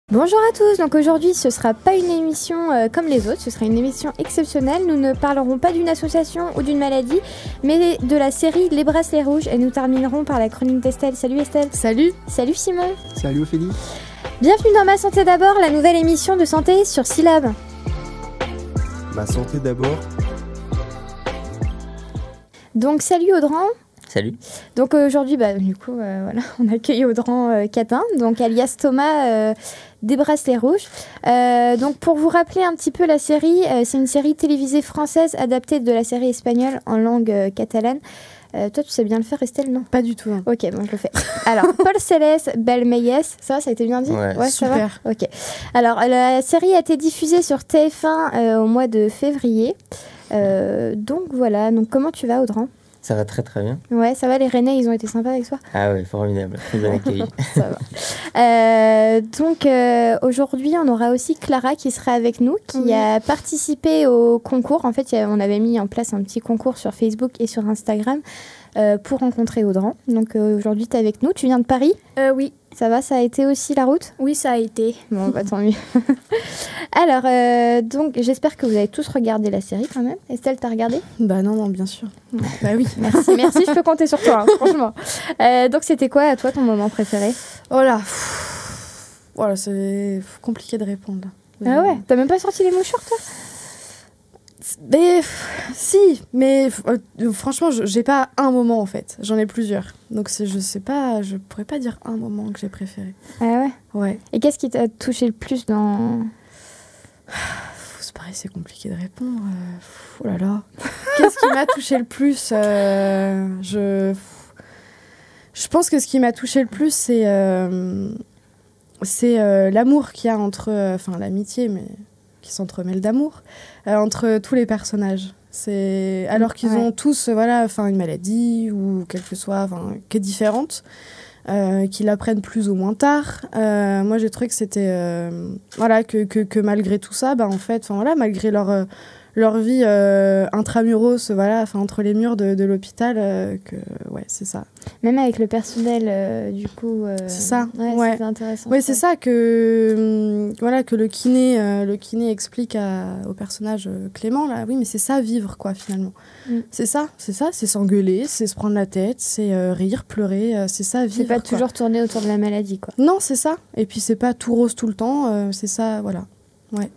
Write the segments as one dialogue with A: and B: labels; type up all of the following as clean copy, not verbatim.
A: Bonjour à tous, donc aujourd'hui ce sera pas une émission comme les autres, ce sera une émission exceptionnelle. Nous ne parlerons pas d'une association ou d'une maladie, mais de la série Les Bracelets Rouges et nous terminerons par la chronique d'Estelle. Salut Estelle.
B: Salut.
A: Salut Simon.
C: Salut Ophélie.
A: Bienvenue dans Ma Santé d'abord, la nouvelle émission de santé sur Syllab.
C: Ma santé d'abord.
A: Donc salut Audran.
D: Salut.
A: Donc aujourd'hui, du coup, voilà, on accueille Audran Catin, donc alias Thomas des Bracelets Rouges. Donc pour vous rappeler un petit peu la série, c'est une série télévisée française adaptée de la série espagnole en langue catalane. Toi, tu sais bien le faire, Estelle, non?
B: Pas du tout. Hein.
A: Ok, bon, je le fais. Alors, Paul Céleste Belmeyes, ça a été bien dit?
D: Ouais,
B: super.
A: Ça va. Ok. Alors, la série a été diffusée sur TF1 au mois de février. Donc voilà, donc comment tu vas, Audran?
D: Ça va très très bien.
A: Ouais, ça va, les Rennais, ils ont été sympas avec toi?
D: Ah ouais, formidable, très bien accueilli.
A: Ça va. Donc aujourd'hui, on aura aussi Clara qui sera avec nous, qui a participé au concours. En fait, on avait mis en place un petit concours sur Facebook et sur Instagram pour rencontrer Audran. Donc aujourd'hui, tu es avec nous. Tu viens de Paris?
E: Oui.
A: Ça va, ça a été aussi la route?
E: Oui, ça a été.
A: Bon, bah tant mieux. Alors, donc, j'espère que vous avez tous regardé la série quand même. Estelle, t'as regardé?
B: Bah non, bien sûr. Bah oui.
A: Merci, je peux compter sur toi, hein, franchement. Donc, c'était quoi, à toi, ton moment préféré?
B: Oh là. Voilà, c'est compliqué de répondre.
A: Ah ouais? T'as même pas sorti les mouchoirs, toi?
B: Mais si, mais franchement, j'ai pas un moment en fait. J'en ai plusieurs. Donc je sais pas, je pourrais pas dire un moment que j'ai préféré.
A: Ah ouais?
B: Ouais.
A: Et qu'est-ce qui t'a touché le plus dans...
B: C'est pareil, c'est compliqué de répondre. Oh là là. Qu'est-ce qui m'a touché le plus je pense que ce qui m'a touché le plus, c'est l'amour qu'il y a entre... Enfin, l'amitié, mais qui s'entremêle d'amour, entre tous les personnages. Alors qu'ils ont tous une maladie ou quelle que soit, qui est différente, qu'ils l'apprennent plus ou moins tard. Moi, j'ai trouvé que c'était... que malgré tout ça, en fait, malgré leur vie intramuros, entre les murs de l'hôpital, c'est ça.
A: Même avec le personnel, du coup...
B: c'est ça,
A: c'est intéressant.
B: Oui, c'est ça que le kiné explique au personnage Clément, là. Oui, mais c'est ça, vivre, quoi, finalement. C'est ça, c'est s'engueuler, c'est se prendre la tête, c'est rire, pleurer, c'est ça, vivre.
A: C'est pas toujours tourner autour de la maladie, quoi.
B: Non, c'est ça. Et puis, c'est pas tout rose tout le temps, c'est ça, voilà. Ouais.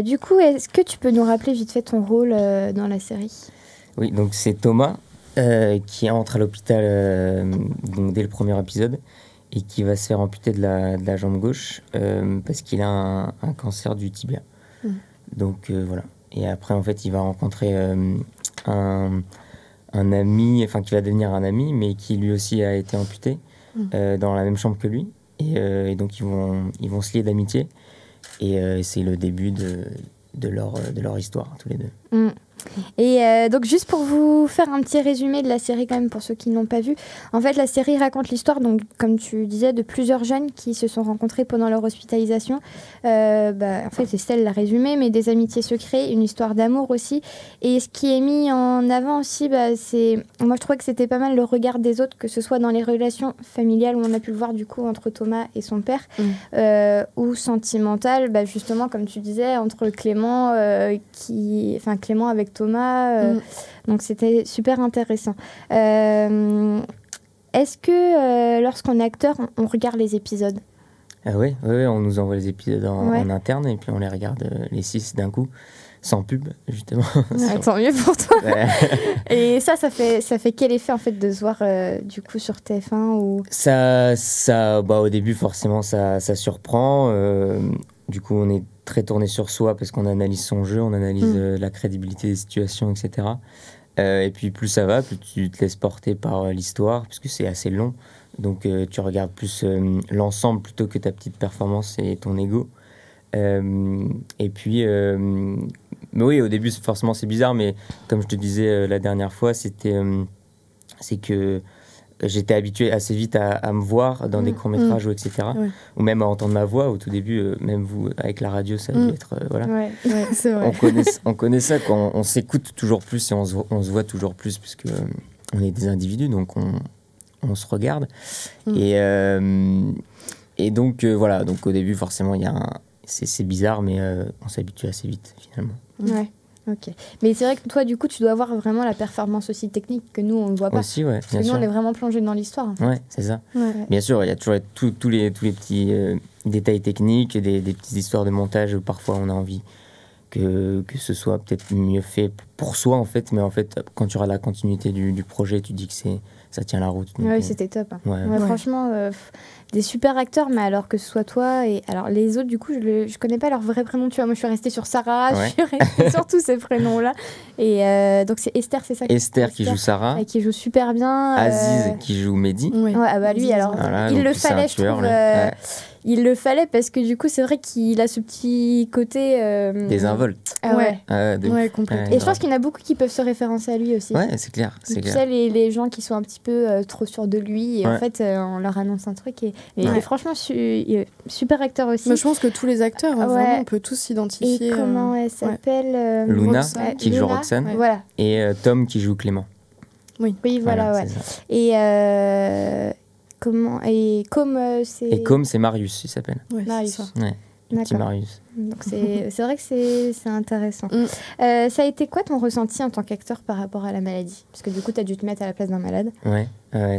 A: Du coup, est-ce que tu peux nous rappeler vite fait ton rôle dans la série?
D: Oui, donc c'est Thomas qui entre à l'hôpital donc dès le premier épisode et qui va se faire amputer de la jambe gauche parce qu'il a un cancer du tibia. Donc voilà. Et après, en fait, il va rencontrer un ami, qui va devenir un ami, mais qui lui aussi a été amputé dans la même chambre que lui. Et donc, ils vont se lier d'amitié. Et c'est le début de leur histoire, tous les deux.
A: Et donc juste pour vous faire un petit résumé de la série quand même pour ceux qui ne l'ont pas vu, en fait la série raconte l'histoire, donc comme tu disais, de plusieurs jeunes qui se sont rencontrés pendant leur hospitalisation. En fait Estelle l'a résumé, mais des amitiés secrètes, une histoire d'amour aussi. Et ce qui est mis en avant aussi, moi je trouvais que c'était pas mal le regard des autres, que ce soit dans les relations familiales où on a pu le voir du coup entre Thomas et son père, ou sentimentales, justement comme tu disais, entre Clément Clément avec Thomas, donc c'était super intéressant. Est-ce que lorsqu'on est acteur, on regarde les épisodes?
D: Ah oui, on nous envoie les épisodes en interne et puis on les regarde les 6 d'un coup, sans pub justement.
A: Tant mieux pour toi. Ouais. Et ça fait quel effet en fait de se voir du coup sur TF1 ou...
D: Ça, au début forcément ça surprend. Du coup, on est très tourné sur soi parce qu'on analyse son jeu, on analyse la crédibilité des situations, etc. Et puis plus ça va, plus tu te laisses porter par l'histoire, puisque c'est assez long. Donc tu regardes plus l'ensemble plutôt que ta petite performance et ton ego. Et puis, mais oui, au début, forcément, c'est bizarre, mais comme je te disais la dernière fois, c'est que j'étais habitué assez vite à me voir dans des courts-métrages ou etc. Ou même à entendre ma voix. Au tout début, même vous, avec la radio, ça a dû être... voilà.
A: Ouais, c'est vrai.
D: On connaît ça quand on s'écoute toujours plus et on se voit toujours plus, puisque on est des individus, donc on se regarde. Et donc, voilà, donc au début, forcément, c'est bizarre, mais on s'habitue assez vite, finalement.
A: Ouais, ok. Mais c'est vrai que toi, du coup, tu dois avoir vraiment la performance aussi technique que nous, on ne voit pas.
D: Aussi, ouais,
A: Parce que
D: bien
A: nous,
D: sûr.
A: on est vraiment plongé dans l'histoire. En fait.
D: Ouais, c'est ça.
B: Ouais.
D: Bien sûr, il y a toujours tous les petits détails techniques, des petites histoires de montage où parfois on a envie que ce soit peut-être mieux fait pour soi, en fait. Mais en fait, quand tu auras la continuité du projet, tu dis que ça tient la route. Donc,
A: Ouais, c'était top. Hein.
D: ouais.
A: Ouais, franchement, des super acteurs, mais alors que ce soit toi et alors les autres, du coup, je connais pas leur vrai prénom. Tu vois, moi, je suis restée sur Sarah,
D: Ouais.
A: je suis restée sur tous ces prénoms-là. Et donc c'est Esther, c'est ça.
D: Esther qui joue Sarah,
A: qui joue super bien.
D: Aziz qui joue Mehdi.
B: Ouais.
A: Ouais, ah bah lui, alors
D: Voilà,
A: il
D: donc
A: le
D: c'est un
A: fallait, je
D: tueur,
A: trouve.
D: là. Ouais.
A: Il le fallait parce que du coup, c'est vrai qu'il a ce petit côté.
D: Désinvolte.
A: Ah ouais.
B: Ouais, complètement.
A: Et je pense qu'il y en a beaucoup qui peuvent se référencer à lui aussi.
D: Ouais, c'est clair. C'est
A: Tu
D: clair.
A: sais, les gens qui sont un petit peu trop sûrs de lui, et en fait, on leur annonce un truc. Et franchement, super acteur aussi.
B: Mais je pense que tous les acteurs,
A: Ouais.
B: vraiment, on peut tous s'identifier.
A: Et comment elle s'appelle
D: Luna,
B: Roxane.
D: qui joue
A: Luna,
D: Roxane.
A: ouais. Voilà.
D: Et Tom qui joue Clément.
A: Oui, voilà, ouais.
D: c'est ça.
A: Et comment. Et comme c'est.
D: Et comme c'est Marius, il s'appelle.
B: Ouais,
A: Marius.
B: c'est ça.
D: Ouais, le petit
A: D'accord.
D: Marius.
A: Donc c'est vrai que c'est intéressant. Ça a été quoi ton ressenti en tant qu'acteur par rapport à la maladie? Parce que du coup, tu as dû te mettre à la place d'un malade.
D: Ouais,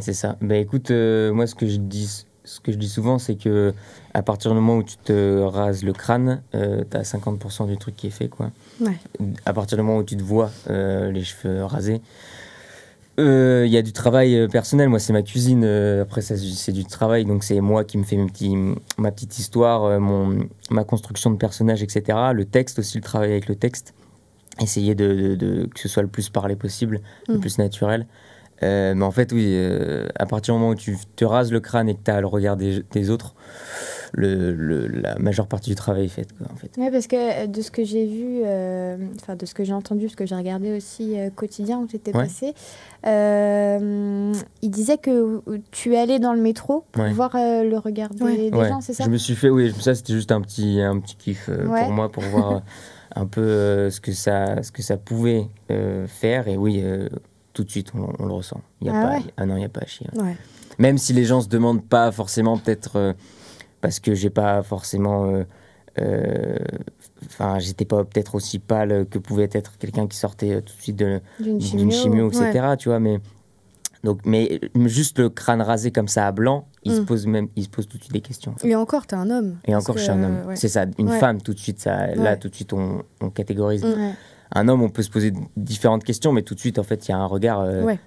D: c'est ça. Bah écoute, moi ce que je dis souvent, c'est que à partir du moment où tu te rases le crâne, t'as 50% du truc qui est fait, quoi.
B: Ouais.
D: À partir du moment où tu te vois les cheveux rasés, il y a du travail personnel. Moi, c'est ma cuisine. Après, ça, c'est du travail. Donc, c'est moi qui me fais ma petite histoire, ma construction de personnage, etc. Le texte aussi, le travail avec le texte. Essayer que ce soit le plus parlé possible, le plus naturel. Mais en fait, oui, à partir du moment où tu te rases le crâne et que tu as le regard des autres, la majeure partie du travail est faite, quoi, en fait.
A: Oui, parce que de ce que j'ai vu, enfin de ce que j'ai entendu, parce que j'ai regardé aussi Quotidien où j'étais passée, il disait que tu allais dans le métro pour voir le regard des gens, c'est ça?
D: Je me suis fait, oui, ça c'était juste un petit kiff pour moi, pour voir un peu ce que ça pouvait faire. Et oui, tout de suite, on le ressent. Il y a non, il n'y a pas à chier.
B: Ouais.
D: Même si les gens se demandent pas forcément, peut-être parce que j'ai pas forcément. Enfin, j'étais pas peut-être aussi pâle que pouvait être quelqu'un qui sortait tout de suite d'une chimio, etc. Tu vois, mais juste le crâne rasé comme ça à blanc, il se pose tout de suite des questions. En fait.
B: Et encore, t'es un homme.
D: Et encore, je suis un homme. C'est ça, une femme tout de suite. Ça, là, tout de suite, on catégorise. Un homme, on peut se poser différentes questions, mais tout de suite, en fait, il y a un regard.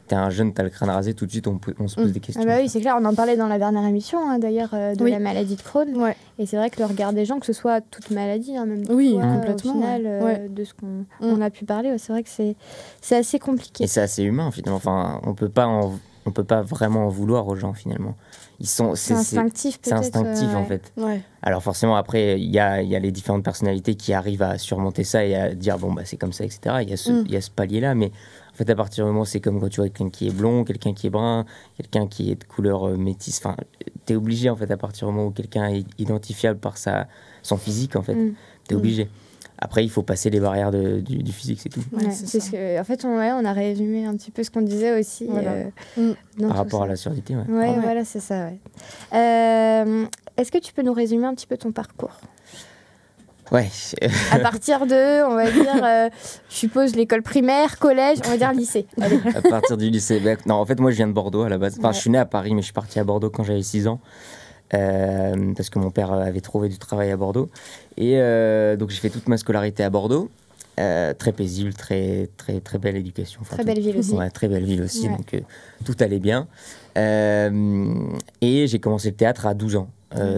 D: T'es un jeune, t'as le crâne rasé, tout de suite, on se pose des questions.
A: Ah bah oui, c'est clair, on en parlait dans la dernière émission, hein, d'ailleurs, de la maladie de Crohn. Et c'est vrai que le regard des gens, que ce soit toute maladie, hein, même
B: complètement.
A: Au final, de ce qu'on a pu parler, c'est vrai que c'est assez compliqué.
D: Et c'est assez humain, finalement. Enfin, on peut pas vraiment en vouloir aux gens, finalement.
A: C'est instinctif, peut-être.
D: C'est instinctif, en fait.
B: Ouais.
D: Alors forcément, après, il y a les différentes personnalités qui arrivent à surmonter ça et à dire, bon, bah, c'est comme ça, etc. Il y a ce palier-là, mais en fait, à partir du moment, c'est comme quand tu vois quelqu'un qui est blond, quelqu'un qui est brun, quelqu'un qui est de couleur métisse. Enfin, t'es obligé, en fait, à partir du moment où quelqu'un est identifiable par son physique, en fait, t'es obligé. Après, il faut passer les barrières du physique, c'est tout.
A: C'est ce que, en fait, on a résumé un petit peu ce qu'on disait aussi.
D: Par rapport à la surdité,
A: voilà, c'est ça. Est-ce que tu peux nous résumer un petit peu ton parcours ?
D: Ouais.
A: À partir de, on va dire, je suppose l'école primaire, collège, on va dire lycée. Allez.
D: À partir du lycée. Non, en fait, moi, je viens de Bordeaux à la base. Enfin, je suis né à Paris, mais je suis parti à Bordeaux quand j'avais 6 ans. Parce que mon père avait trouvé du travail à Bordeaux. Et donc, j'ai fait toute ma scolarité à Bordeaux. Très paisible, très, très, très belle éducation. Enfin,
A: très belle ville aussi.
D: Ouais, très belle ville aussi, donc tout allait bien. Et j'ai commencé le théâtre à 12 ans,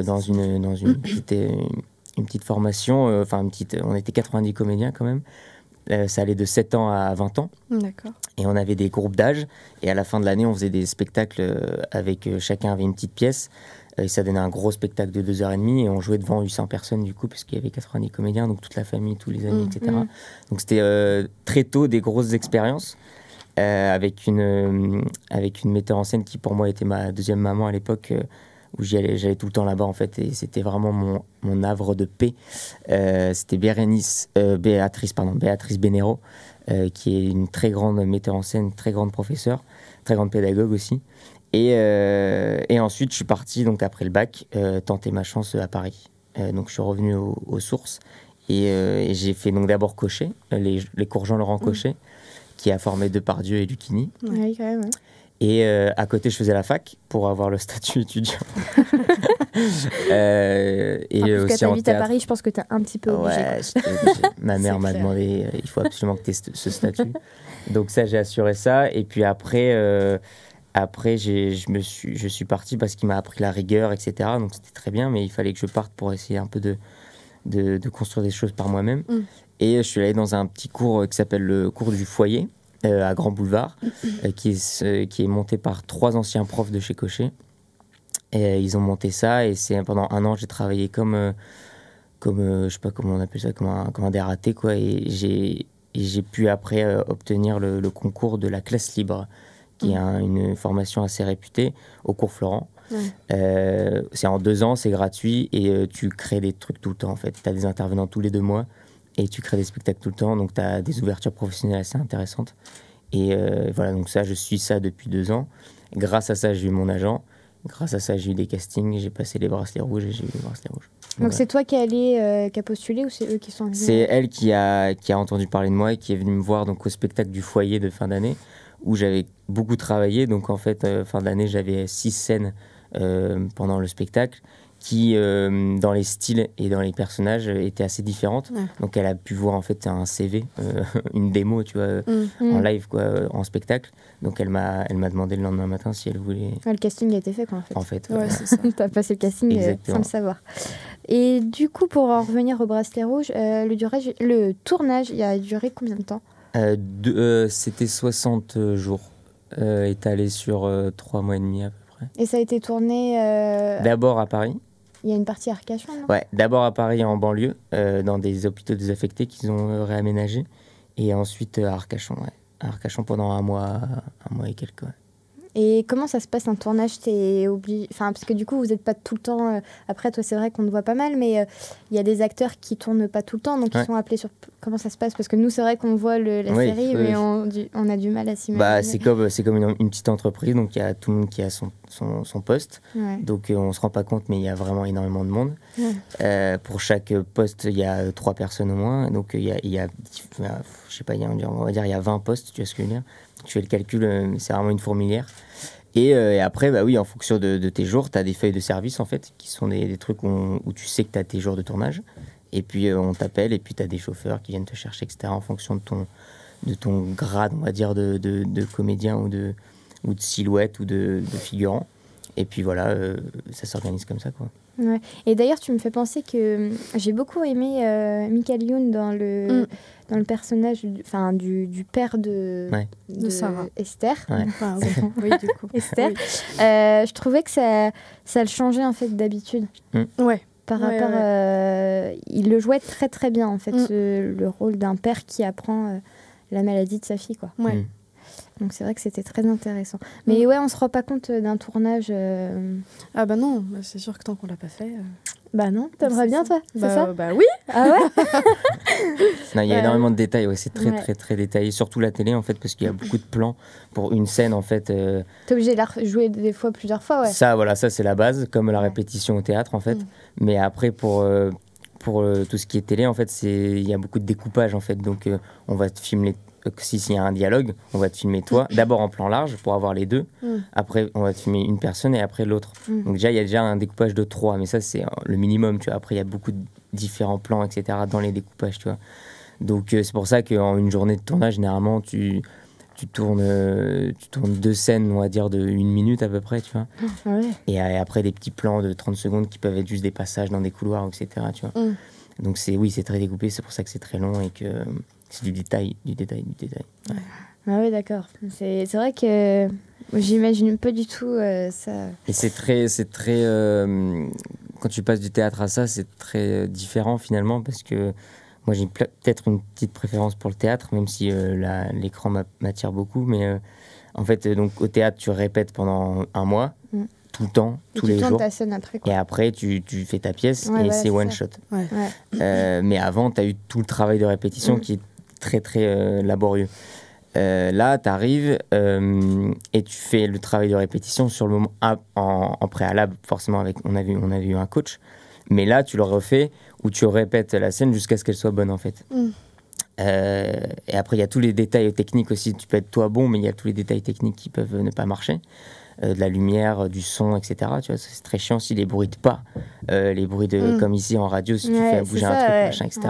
D: dans une petite formation. On était 90 comédiens quand même. Ça allait de 7 ans à 20 ans.
B: D'accord.
D: Et on avait des groupes d'âge. Et à la fin de l'année, on faisait des spectacles avec chacun avait une petite pièce. Et ça donnait un gros spectacle de 2h30 et on jouait devant 800 personnes du coup, puisqu'il y avait 90 comédiens, donc toute la famille, tous les amis, etc. Donc c'était très tôt des grosses expériences avec une metteur en scène qui pour moi était ma deuxième maman à l'époque, où j'allais tout le temps là-bas en fait, et c'était vraiment mon havre de paix. C'était Béatrice Bénéro, qui est une très grande metteur en scène, très grande professeure, très grande pédagogue aussi. Et ensuite, je suis parti, donc après le bac, tenter ma chance à Paris. Donc je suis revenu aux sources et j'ai fait donc d'abord Cochet, les cours Jean-Laurent Cochet, qui a formé Depardieu et Lucchini.
A: Oui, quand même. Ouais.
D: Et à côté, je faisais la fac pour avoir le statut étudiant. Et
A: Parce
D: aussi
A: que
D: en
A: t'habites à
D: théâtre.
A: Paris, je pense que t'es un petit peu obligé.
D: Ouais, j'étais obligé. Ma mère
B: C'est
D: m'a
B: clair.
D: demandé, il faut absolument que tu aies ce statut. Donc ça, j'ai assuré ça. Et puis après, je suis parti parce qu'il m'a appris la rigueur, etc. Donc c'était très bien, mais il fallait que je parte pour essayer un peu de construire des choses par moi-même. Et je suis allé dans un petit cours qui s'appelle le cours du foyer, à Grand Boulevard, qui est monté par 3 anciens profs de chez Cochet. Et ils ont monté ça, et pendant 1 an, j'ai travaillé comme je sais pas comment on appelle ça, comme un DRAT, quoi. Et j'ai pu après obtenir le concours de la classe libre, qui est une formation assez réputée, au cours Florent. C'est en 2 ans, c'est gratuit, et tu crées des trucs tout le temps, en fait. Tu as des intervenants tous les 2 mois, et tu crées des spectacles tout le temps, donc tu as des ouvertures professionnelles assez intéressantes. Et voilà, donc ça, je suis ça depuis 2 ans. Grâce à ça, j'ai eu mon agent. Grâce à ça, j'ai eu des castings, j'ai passé les bracelets rouges et j'ai eu les bracelets rouges.
A: Donc c'est toi qui es allé, qui a postulé, ou c'est eux qui sont venus?
D: C'est elle qui a entendu parler de moi et qui est venue me voir donc, au spectacle du foyer de fin d'année, où j'avais beaucoup travaillé. Donc en fait, fin d'année, j'avais 6 scènes pendant le spectacle qui, dans les styles et dans les personnages, étaient assez différentes. Donc elle a pu voir en fait un CV, une démo, tu vois, en live, quoi, en spectacle. Donc elle m'a demandé le lendemain matin si elle voulait.
A: Le casting a été fait, quoi, en fait.
D: En fait,
B: Ouais, c'est ça.
A: T'as passé le casting
D: Exactement.
A: sans le savoir. Et du coup, pour en revenir au bracelet rouge, le tournage, il a duré combien de temps?
D: C'était 60 jours, étalé sur 3 mois et demi à peu près.
A: Et ça a été tourné...
D: D'abord à Paris.
A: Il y a une partie Arcachon, non?
D: Ouais, d'abord à Paris en banlieue, dans des hôpitaux désaffectés qu'ils ont réaménagés. Et ensuite à Arcachon, ouais. À Arcachon pendant 1 mois et quelques. Ouais.
A: Et comment ça se passe un tournage? T'es obligé... Enfin, parce que du coup, vous n'êtes pas tout le temps... Après, toi, c'est vrai qu'on te voit pas mal, mais il y a des acteurs qui tournent pas tout le temps, donc ils sont appelés sur... Comment ça se passe? Parce que nous, c'est vrai qu'on voit la série, mais on a du mal à s'imaginer.
D: Bah, c'est comme une petite entreprise, donc il y a tout le monde qui a son poste.
A: Ouais.
D: Donc on se rend pas compte, mais il y a vraiment énormément de monde. Pour chaque poste, il y a 3 personnes au moins. Donc il y a je sais pas, on va dire il y a 20 postes, tu vois ce que je veux dire. Tu fais le calcul, c'est vraiment une fourmilière. Et après, bah oui, en fonction de tes jours, tu as des feuilles de service, en fait, qui sont des trucs où tu sais que tu as tes jours de tournage. Et puis, on t'appelle, et puis tu as des chauffeurs qui viennent te chercher, etc., en fonction de ton grade, on va dire, de comédien ou de silhouette ou de figurant. Et puis voilà, ça s'organise comme ça, quoi.
A: Ouais. Et d'ailleurs, tu me fais penser que j'ai beaucoup aimé Michael Youn dans le personnage du père de
B: Sarah.
A: Esther.
D: Ouais.
B: Enfin, oui, du coup.
A: Esther.
B: Oui.
A: Je trouvais que ça le changeait en fait d'habitude.
B: Ouais.
A: Par rapport, il le jouait très très bien en fait, le rôle d'un père qui apprend la maladie de sa fille, quoi.
B: Ouais.
A: Donc c'est vrai que c'était très intéressant. Mais ouais, on se rend pas compte d'un tournage.
B: Ah bah non, c'est sûr que tant qu'on l'a pas fait.
A: Bah non, t'aimerais bien toi, c'est ça?
B: Bah oui.
A: Ah ouais.
D: Non, il y a énormément de détails, ouais, c'est très,
A: Ouais.
D: très, très détaillé. Surtout la télé, en fait, parce qu'il y a beaucoup de plans pour une scène, en fait.
A: T'es obligé de la jouer des fois, plusieurs fois, ouais.
D: Ça, voilà, ça, c'est la base, comme la
A: Ouais.
D: répétition au théâtre, en fait. Mais après, pour tout ce qui est télé, en fait, il y a beaucoup de découpage, en fait. Donc, on va te filmer... S'il y a un dialogue, on va te filmer toi, d'abord en plan large pour avoir les deux. Après, on va te filmer une personne et après l'autre. Donc déjà, il y a déjà un découpage de 3, mais ça, c'est le minimum, tu vois. Après, il y a beaucoup de différents plans, etc. dans les découpages, tu vois. Donc, c'est pour ça qu'en une journée de tournage, généralement, tu tournes 2 scènes, on va dire, de 1 minute à peu près, tu vois.
A: Ouais.
D: Et après, des petits plans de 30 secondes qui peuvent être juste des passages dans des couloirs, etc., tu vois. Donc, c'est très découpé, c'est pour ça que c'est très long et que... C'est du détail. Ouais.
A: Ah oui, d'accord. C'est vrai que j'imagine pas du tout ça.
D: Et c'est très quand tu passes du théâtre à ça, c'est très différent finalement parce que moi j'ai peut-être une petite préférence pour le théâtre, même si l'écran m'attire beaucoup. Mais en fait, donc au théâtre, tu répètes pendant 1 mois, tout le temps, tous les jours.
A: Tu tournes ta scène après, quoi.
D: Et après, tu fais ta pièce
A: Ouais,
D: et
A: voilà,
D: c'est
A: c'est
D: one
A: ça.
D: shot.
B: Ouais.
D: Mais avant, tu as eu tout le travail de répétition qui est très, très laborieux. Là, tu arrives et tu fais le travail de répétition sur le moment en préalable, forcément, on avait eu un coach. Mais là, tu le refais où tu répètes la scène jusqu'à ce qu'elle soit bonne, en fait. Et après, il y a tous les détails techniques aussi. Tu peux être toi bon, mais il y a tous les détails techniques qui peuvent ne pas marcher. De la lumière, du son, etc. Tu vois, c'est très chiant aussi, les bruits de pas, les bruits de comme ici en radio, si tu fais bouger un truc, machin, etc.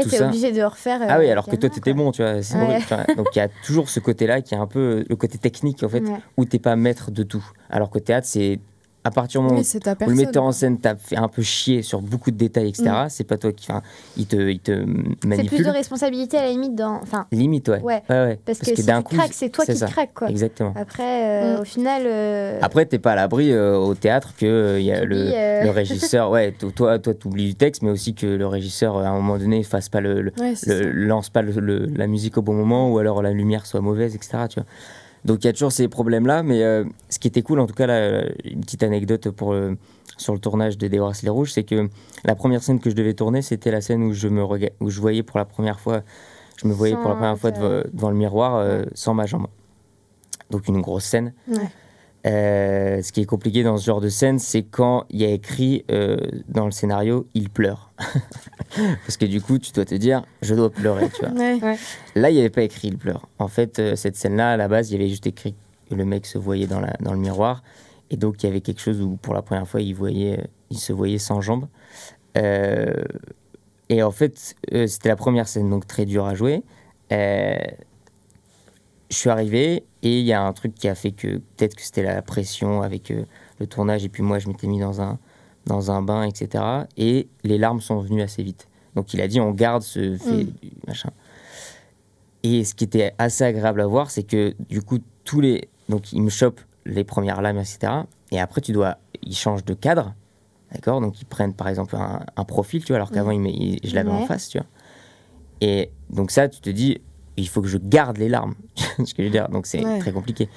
A: Tout
B: t'es
A: ça.
B: obligé de refaire.
D: Ah oui, alors que toi, t'étais bon, tu vois. C'est horrible, tu vois. Donc il y a toujours ce côté-là qui est un peu le côté technique, en fait, où t'es pas maître de tout. Alors qu'au théâtre, c'est à partir du moment où le metteur en scène t'a fait un peu chier sur beaucoup de détails, etc., c'est pas toi qui. Il te manipule.
A: C'est plus de responsabilité à la limite dans. Enfin,
D: limite, ouais.
A: Parce que si tu craques, c'est toi qui craques, quoi.
D: Exactement.
A: Après, au final.
D: Après, t'es pas à l'abri au théâtre que y a le régisseur. Toi, t'oublies du texte, mais aussi que le régisseur, à un moment donné, fasse pas lance pas la musique au bon moment, ou alors la lumière soit mauvaise, etc., tu vois. Donc il y a toujours ces problèmes-là, mais ce qui était cool, en tout cas, là, une petite anecdote sur le tournage de Des Bracelets Rouges, c'est que la première scène que je devais tourner, c'était la scène où je voyais pour la première fois, devant le miroir sans ma jambe. Donc une grosse scène. Ce qui est compliqué dans ce genre de scène, c'est quand il y a écrit dans le scénario « il pleure ». Parce que du coup, tu dois te dire « je dois pleurer », tu vois. Là, il n'y avait pas écrit « il pleure ». En fait, cette scène-là, à la base, il y avait juste écrit que le mec se voyait dans le miroir. Et donc, il y avait quelque chose où, pour la première fois, il se voyait sans jambes. Et en fait, c'était la première scène, donc très dure à jouer. Je suis arrivé et il y a un truc qui a fait que peut-être que c'était la pression avec le tournage, et puis moi je m'étais mis dans un bain, etc. Et les larmes sont venues assez vite. Donc il a dit on garde ce fait du machin. Et ce qui était assez agréable à voir, c'est que du coup donc il me chope les premières larmes, etc. Et après ils changent de cadre, d'accord. Donc ils prennent par exemple un profil, tu vois, alors qu'avant je l'avais en face, tu vois. Et donc ça, tu te dis il faut que je garde les larmes. Ce que je veux dire. Donc c'est très compliqué.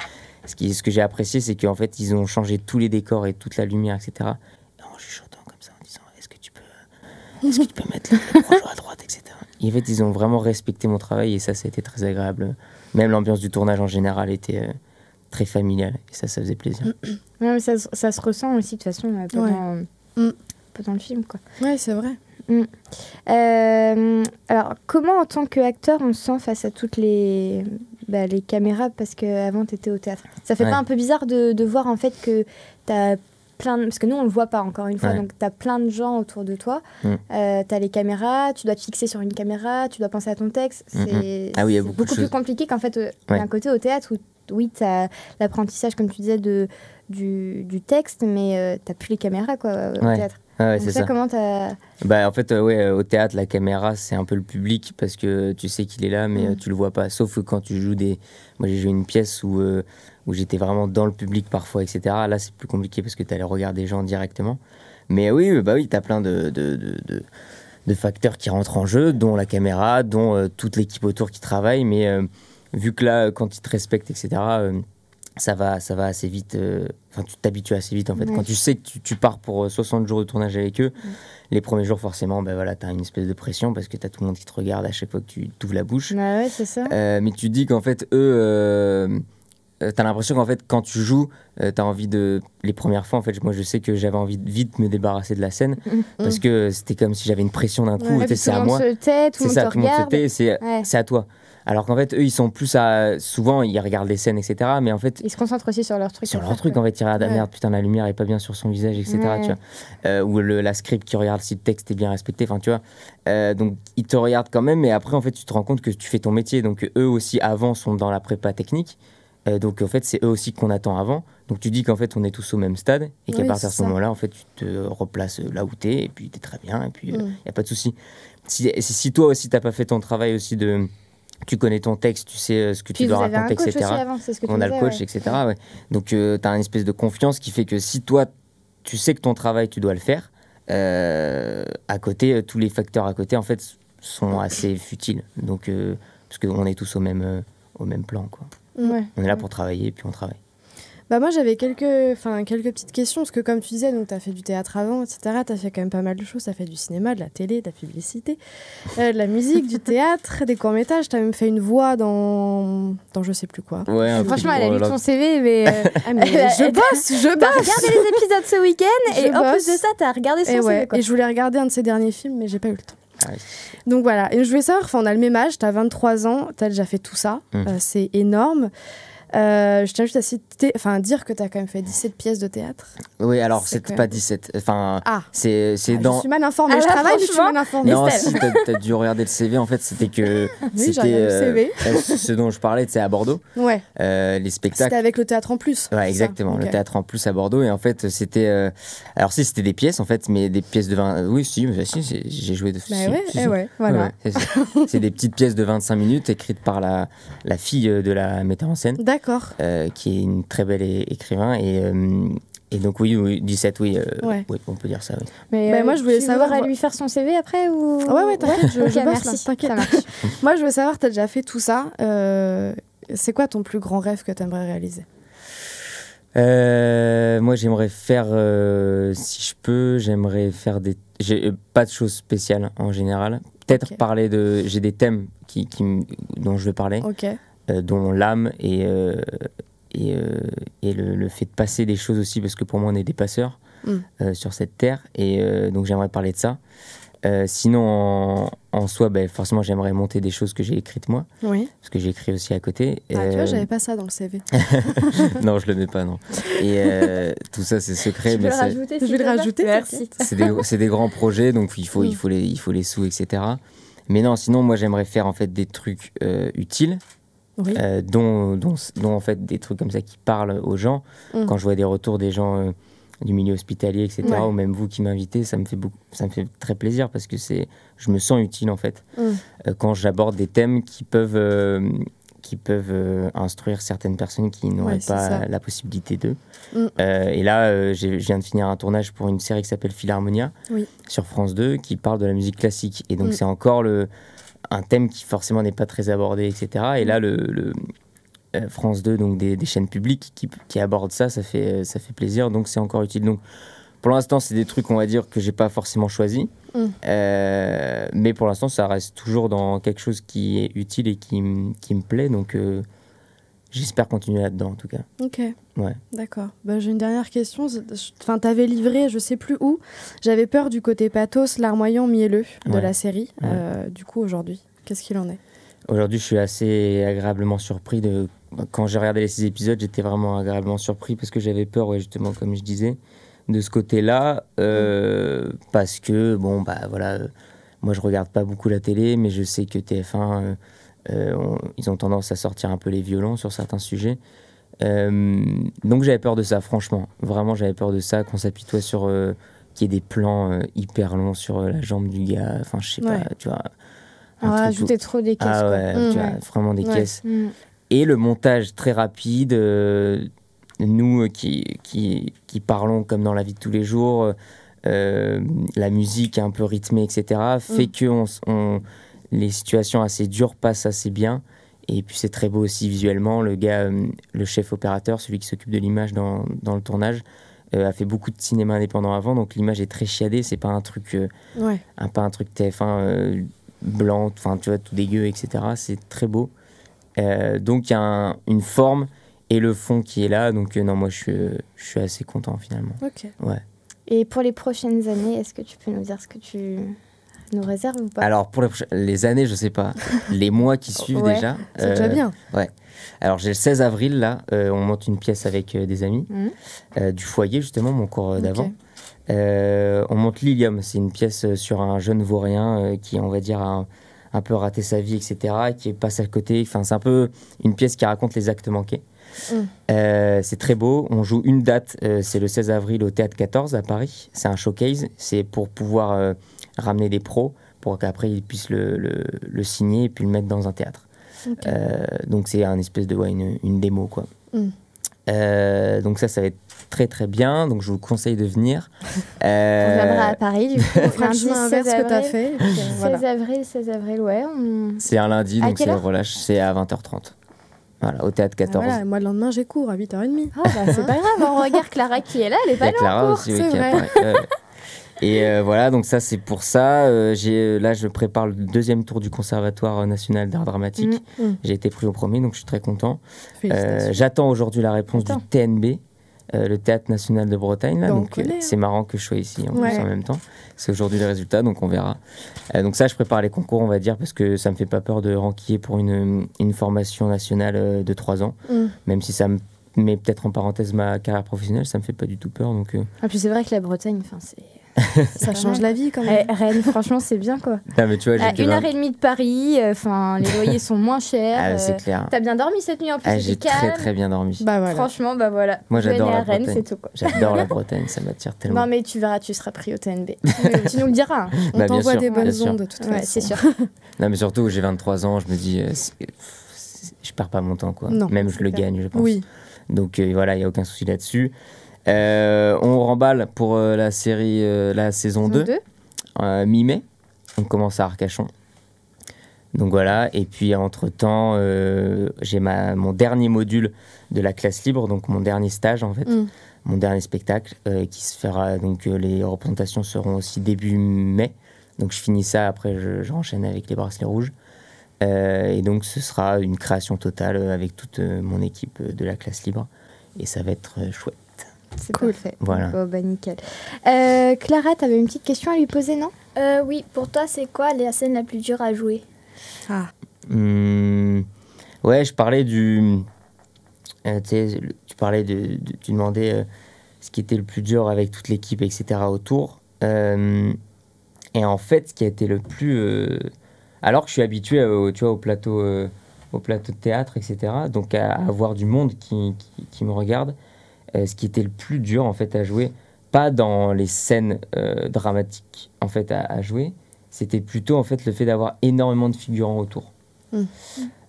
D: Ce que j'ai apprécié, c'est qu'en fait, ils ont changé tous les décors et toute la lumière, etc. En chuchotant comme ça, en disant est-ce que tu peux mettre le projo à droite, etc. Et en fait, ils ont vraiment respecté mon travail, et ça a été très agréable. Même l'ambiance du tournage en général était très familiale, et ça faisait plaisir.
A: Ouais, ça se ressent aussi de toute façon pendant le film, quoi.
B: Ouais, c'est vrai.
A: Alors, comment en tant qu'acteur on se sent face à toutes les caméras, parce qu'avant tu étais au théâtre? Ça fait pas un peu bizarre de voir en fait que tu as parce que nous on le voit pas encore une fois, donc tu as plein de gens autour de toi, tu as les caméras, tu dois te fixer sur une caméra, tu dois penser à ton texte, c'est beaucoup plus compliqué qu'en fait d'un côté au théâtre où oui, tu as l'apprentissage comme tu disais du texte, mais tu n'as plus les caméras quoi, au théâtre.
D: C'est ça.
A: Comment t'as...
D: En fait, au théâtre, la caméra, c'est un peu le public, parce que tu sais qu'il est là, mais tu le vois pas. Sauf que quand tu joues Moi, j'ai joué une pièce où j'étais vraiment dans le public parfois, etc. Là, c'est plus compliqué parce que tu allais regarder les gens directement. Mais oui, t'as plein de facteurs qui rentrent en jeu, dont la caméra, dont toute l'équipe autour qui travaille. Mais vu que là, quand ils te respectent, etc., ça va assez vite. Tu t'habitues assez vite, en fait. Quand tu sais que tu pars pour 60 jours de tournage avec eux, les premiers jours, forcément, t'as une espèce de pression parce que t'as tout le monde qui te regarde à chaque fois que tu t'ouvres la bouche.
A: Ouais, c'est ça.
D: Mais tu te dis qu'en fait, eux... t'as l'impression qu'en fait, quand tu joues, t'as envie de... Les premières fois, en fait, moi, je sais que j'avais envie de vite me débarrasser de la scène parce que c'était comme si j'avais une pression d'un coup. C'est à moi.
A: Tout le monde se tait,
D: c'est à toi. Alors qu'en fait, eux, ils sont plus à... Souvent, ils regardent les scènes, etc. Mais en fait...
A: Ils se concentrent aussi sur leur truc.
D: En fait, ils regardent, merde, putain, la lumière est pas bien sur son visage, etc. Tu vois. Ou la script qui regarde si le texte est bien respecté, enfin, tu vois. Donc, ils te regardent quand même, mais après, en fait, tu te rends compte que tu fais ton métier. Donc, eux aussi, avant, sont dans la prépa technique. Donc, en fait, c'est eux aussi qu'on attend avant. Donc, tu dis qu'en fait, on est tous au même stade. Et qu'à partir de ce moment-là, en fait, tu te replaces là où t'es. Et puis, t'es très bien. Et puis, y a pas de souci. Si toi aussi, t'as pas fait ton travail aussi de... Tu connais ton texte, tu sais ce que tu dois raconter, etc. On a le coach, etc. Ouais. Donc, tu as une espèce de confiance qui fait que si toi, tu sais que ton travail, tu dois le faire, à côté, tous les facteurs à côté, en fait, sont assez futiles. Donc, parce qu'on est tous au même plan, quoi. On est là pour travailler, et puis on travaille.
B: Bah moi j'avais quelques petites questions, parce que comme tu disais, donc tu as fait du théâtre avant, etc. Tu as fait quand même pas mal de choses, tu as fait du cinéma, de la télé, de la publicité, de la musique, du théâtre, des courts-métrages, tu as même fait une voix dans je sais plus quoi.
D: Ouais,
A: Franchement, elle a lu ton CV, mais...
B: je bosse.
A: T'as regardé les épisodes ce week-end,
B: Je
A: et en plus
B: bosse.
A: de ça, t'as regardé son
B: Et,
A: CV, quoi.
B: et je voulais regarder un de ses derniers films, mais j'ai pas eu le temps.
D: Ah oui.
B: Donc voilà, et je voulais savoir, on a le même âge, tu as 23 ans, tu as déjà fait tout ça, c'est énorme. Je tiens juste à dire que tu as quand même fait 17 pièces de théâtre.
D: Oui, alors
B: C'est
D: c'était
B: quand
D: pas
B: même-
D: 17. Enfin,
B: Ah,
D: c'est dans.
B: je suis mal informée,
A: Ah
B: je
A: là,
B: travaille, mais je suis
A: franchement,
B: mal informée.
D: Non,
A: Estelle.
D: si t'as dû regarder le CV, en fait, c'était que.
B: Oui, j'ai regardé le CV.
D: Ce dont je parlais, c'est à Bordeaux.
B: Ouais,
D: Les spectacles.
B: c'était avec le théâtre en plus.
D: Ouais,
B: c'est
D: exactement,
B: ça.
D: le
B: Ok.
D: théâtre en plus à Bordeaux. Et en fait, c'était. Alors, si, c'était des pièces, en fait, mais des pièces de 20. Oui, si, j'ai joué de.
B: Bah
D: si,
B: ouais,
D: si,
B: eh
D: si.
B: ouais, voilà.
D: Ouais, c'est ça. C'est des petites pièces de 25 minutes écrites par la fille de la metteur en scène,
B: D'accord.
D: qui est une très belle écrivain. Et donc, oui, 17, oui,
B: Ouais.
D: oui, on peut dire ça, oui.
A: Mais
B: Bah, moi, je voulais
A: tu
B: savoir-
A: voudrais lui faire son CV après ou...
B: Ouais, t'inquiète, je
A: Ok,
B: bosse là,
A: merci,
B: t'inquiète.
A: ça marche.
B: Moi, je veux savoir, tu as déjà fait tout ça. C'est quoi ton plus grand rêve que tu aimerais réaliser?
D: Moi, j'aimerais faire, si je peux, j'aimerais faire des. J'ai pas de choses spéciales en général. Peut-être
B: Ok.
D: parler de. J'ai des thèmes dont je veux parler,
B: Ok.
D: dont l'âme et le fait de passer des choses aussi, parce que pour moi, on est des passeurs sur cette terre. Et donc, j'aimerais parler de ça. Sinon, en soi, forcément, j'aimerais monter des choses que j'ai écrites moi,
B: Oui.
D: parce que j'ai écrit aussi à côté.
B: Ah, tu vois, j'avais pas ça dans le CV.
D: Non, je le mets pas, non. Et tout ça, c'est secret.
A: Tu peux
D: mais
A: le
D: c'est-
A: rajouter,
B: Je
A: s'il
B: vais
A: te
B: le
A: plaît
B: rajouter,
A: Merci.
D: c'est des grands projets, donc il faut les sous, etc. Mais non, sinon, moi, j'aimerais faire en fait des trucs utiles,
B: Oui.
D: dont en fait des trucs comme ça qui parlent aux gens. Quand je vois des retours des gens du milieu hospitalier, etc.,
B: Ouais.
D: ou même vous qui m'invitez, ça me fait très plaisir parce que je me sens utile en fait quand j'aborde des thèmes qui peuvent instruire certaines personnes qui n'auraient
B: Ouais, c'est
D: pas
B: ça.
D: la possibilité d'eux. Et là, je viens de finir un tournage pour une série qui s'appelle Philharmonia
B: Oui.
D: sur France 2 qui parle de la musique classique. Et donc, c'est encore un thème qui forcément n'est pas très abordé, etc. Et là, France 2, donc des chaînes publiques qui abordent ça fait plaisir. Donc, c'est encore utile. Donc, pour l'instant, c'est des trucs, on va dire, que j'ai pas forcément choisi. Mais pour l'instant, ça reste toujours dans quelque chose qui est utile et qui me plaît. Donc, j'espère continuer là-dedans, en tout cas.
B: Ok.
D: Ouais.
B: D'accord. J'ai une dernière question. Enfin, t'avais livré, je sais plus où. J'avais peur du côté pathos, larmoyant, mielleux de
D: Ouais.
B: la série.
D: Ouais.
B: Du coup, aujourd'hui, qu'est-ce qu'il en est?
D: Aujourd'hui, je suis assez agréablement surpris. Quand j'ai regardé les 6 épisodes, j'étais vraiment agréablement surpris parce que j'avais peur, ouais, justement, comme je disais, de ce côté-là. Parce que, moi, je regarde pas beaucoup la télé, mais je sais que TF1, ils ont tendance à sortir un peu les violons sur certains sujets. Donc, j'avais peur de ça, franchement. Vraiment, j'avais peur de ça, qu'on s'apitoie sur... qu'il y ait des plans hyper longs sur la jambe du gars. Enfin, je sais
B: Ouais.
D: pas, tu vois...
A: On
D: un
A: va
D: truc
A: rajouter trop des caisses,
D: Ah
A: quoi.
D: ouais, tu vois, vraiment des
B: Ouais.
D: caisses.
A: Mm.
D: Et le montage très rapide, nous qui parlons comme dans la vie de tous les jours, la musique un peu rythmée, etc., fait que les situations assez dures passent assez bien. Et puis c'est très beau aussi visuellement. Le gars, le chef opérateur, celui qui s'occupe de l'image dans le tournage, a fait beaucoup de cinéma indépendant avant, donc l'image est très chiadée. C'est pas un truc,
B: Ouais.
D: pas un truc TF1 blanc, enfin tu vois, tout dégueu, etc. C'est très beau. Donc il y a une forme et le fond qui est là. Donc non, moi je suis assez content finalement.
B: Ok.
D: Ouais.
A: Et pour les prochaines années, est-ce que tu peux nous dire ce que tu nous réserves ou pas?
D: Alors pour les années, je sais pas. Les mois qui suivent
A: Ouais,
D: déjà.
B: C'est déjà bien.
D: Ouais. Alors j'ai le 16 avril là, on monte une pièce avec des amis du foyer justement, mon cours d'avant. On monte Lilium, c'est une pièce sur un jeune vaurien qui, on va dire, a un peu raté sa vie, etc., qui passe à côté. Enfin, c'est un peu une pièce qui raconte les actes manqués. C'est très beau. On joue une date, c'est le 16 avril au Théâtre 14 à Paris. C'est un showcase, c'est pour pouvoir ramener des pros pour qu'après ils puissent le signer et puis le mettre dans un théâtre.
B: Ok.
D: Donc c'est un espèce de une démo, quoi. Donc ça va être très très bien, donc je vous conseille de venir.
A: On viendra à Paris, du coup.
B: On fera le
A: lundi
B: chemin inverse
A: 16
B: que tu as
A: avril.
B: fait. et puis, voilà.
A: 16 avril, ouais.
D: C'est un lundi,
A: À
D: donc
A: quelle
D: c'est
A: heure
D: relâche, c'est à 20h30. Voilà, au théâtre 14.
B: Voilà, moi, le lendemain, j'ai cours à 8h30.
A: Ah, bah, c'est pas grave, on regarde Clara qui est là, elle est
D: Il y
A: pas
D: a
A: là
D: Clara
A: en cours.
D: aussi, oui,
B: c'est
D: qui
B: vrai.
D: apparaît. Et voilà, donc ça, c'est pour ça. Là, je prépare le 2e tour du Conservatoire national d'art dramatique. J'ai été pris au premier, donc je suis très content.
B: Félicitations.
D: J'attends aujourd'hui la réponse
A: Attends.
D: du TNB, le Théâtre National de Bretagne. Là,
B: Bah, on
D: donc
B: connaît, hein.
D: c'est marrant que je sois ici en,
B: Ouais.
D: plus, en même temps. C'est aujourd'hui les résultats, donc on verra. Donc ça, je prépare les concours, on va dire, parce que ça me fait pas peur de ranquiller pour une formation nationale de 3 ans. Même si ça me met peut-être en parenthèse ma carrière professionnelle, ça me fait pas du tout peur. Donc,
A: Ah, puis c'est vrai que la Bretagne, c'est...
B: Ça change la vie quand même.
A: Rennes, franchement, c'est bien quoi.
D: non, mais tu vois,
A: À
D: j'étais
A: 1h30 de Paris, les loyers sont moins chers.
D: Ah, c'est clair.
A: T'as bien dormi cette nuit en plus,
D: J'ai
A: c'était
D: très
A: calme.
D: très bien dormi.
B: Bah voilà.
A: Franchement, bah voilà.
D: Moi, j'adore
A: Venez
D: la
A: à Rennes,
D: Bretagne.
A: c'est tout quoi.
D: J'adore la Bretagne, ça m'attire tellement.
A: Non mais tu verras, tu seras pris au TNB. Tu nous le diras. Hein.
B: On
D: Bah, bien
B: t'envoie
D: sûr,
B: des
D: bien
B: bonnes
D: sûr.
B: ondes de toute
A: Ouais,
B: façon.
A: c'est sûr.
D: Non, mais surtout, j'ai 23 ans, je me dis, je perds pas mon temps, quoi.
B: Non,
D: Même je
A: c'est
D: le
A: clair.
D: gagne, je pense.
B: Oui.
D: Donc voilà, il n'y a aucun souci là-dessus. On remballe pour la série, la saison 2, mi-mai. On commence à Arcachon. Donc voilà, et puis entre-temps, j'ai mon dernier module de la classe libre, donc mon dernier stage en fait, mon dernier spectacle qui se fera, donc les représentations seront aussi début mai. Donc je finis ça, après j'enchaîne avec les bracelets rouges. Et donc ce sera une création totale avec toute mon équipe de la classe libre. Et ça va être chouette.
A: C'est
B: Cool.
A: parfait.
D: Voilà.
A: Bon, bah nickel. Clara, t'avais une petite question à lui poser, non?
E: Oui, pour toi, c'est quoi la scène la plus dure à jouer?
B: Ah.
D: Ouais, je parlais du... tu parlais tu demandais ce qui était le plus dur avec toute l'équipe, etc. autour. Et en fait, ce qui a été le plus... alors que je suis habitué tu vois, au plateau de théâtre, etc. Donc à avoir du monde qui me regarde. Ce qui était le plus dur en fait à jouer, pas dans les scènes dramatiques en fait à jouer, c'était plutôt en fait le fait d'avoir énormément de figurants autour.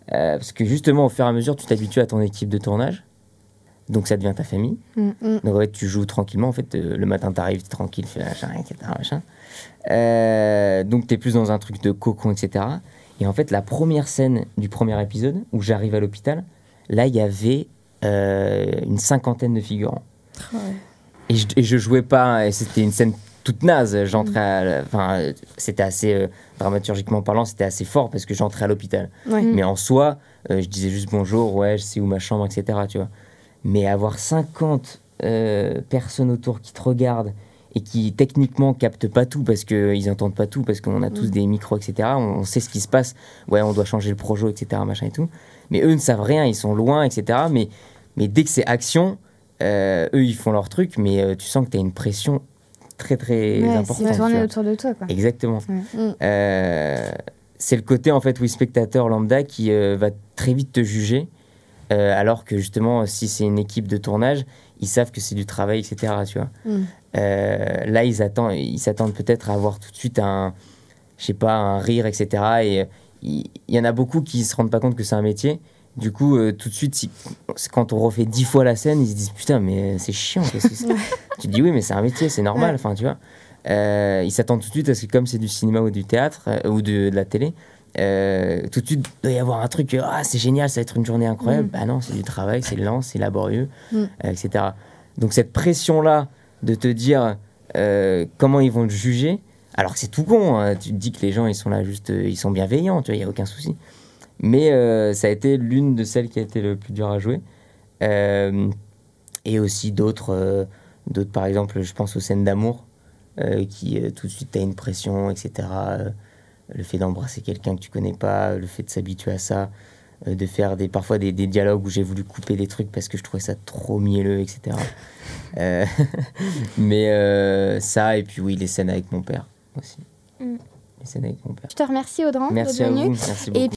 D: Parce que justement au fur et à mesure tu t'habitues à ton équipe de tournage, donc ça devient ta famille. Donc en fait, tu joues tranquillement en fait, le matin t'arrives t'es tranquille, fais machin, etc. machin. Donc t'es plus dans un truc de cocon, etc. Et en fait la première scène du premier épisode où j'arrive à l'hôpital, là il y avait une 50aine de figurants. Et je jouais pas, et c'était une scène toute naze. J'entrais c'était assez, dramaturgiquement parlant, c'était assez fort parce que j'entrais à l'hôpital. Mais en soi, je disais juste bonjour, ouais, je sais où ma chambre, etc. Tu vois. Mais avoir 50 personnes autour qui te regardent et qui techniquement captent pas tout parce qu'ils n'entendent pas tout, parce qu'on a tous des micros, etc. On sait ce qui se passe, ouais, on doit changer le projo, etc. machin et tout. Mais eux ne savent rien, ils sont loin, etc. Mais dès que c'est action, eux ils font leur truc, mais tu sens que tu as une pression très très importante.
A: C'est
D: tu
A: tourné
D: vois.
A: autour de toi, quoi.
D: Exactement.
A: Ouais.
D: C'est le côté en fait, oui, spectateur lambda qui va très vite te juger, alors que justement, si c'est une équipe de tournage, ils savent que c'est du travail, etc. Tu vois. Là, ils s'attendent peut-être à avoir tout de suite un rire, etc. Et il y en a beaucoup qui se rendent pas compte que c'est un métier. Du coup, tout de suite, quand on refait 10 fois la scène, ils se disent putain, mais c'est chiant. Qu'est-ce que c'est Tu te dis oui, mais c'est un métier, c'est normal. Enfin, tu vois. Ils s'attendent tout de suite à ce que comme c'est du cinéma ou du théâtre ou de la télé, tout de suite il doit y avoir un truc. C'est génial, ça va être une journée incroyable. Bah non, c'est du travail, c'est lent, c'est laborieux, etc. Donc cette pression-là de te dire comment ils vont te juger, alors que c'est tout con. Hein. Tu te dis que les gens ils sont là juste, ils sont bienveillants, tu vois, il y a aucun souci. Mais ça a été l'une de celles qui a été le plus dur à jouer. Et aussi d'autres, par exemple, je pense aux scènes d'amour, qui tout de suite, tu as une pression, etc. Le fait d'embrasser quelqu'un que tu connais pas, le fait de s'habituer à ça, de faire parfois des dialogues où j'ai voulu couper des trucs parce que je trouvais ça trop mielleux, etc. Mais ça, et puis oui, les scènes avec mon père aussi. Les scènes avec mon père.
A: Je te remercie, Audran,
D: Merci
A: d'être
D: à
A: venu.
D: vous, merci beaucoup.
A: Et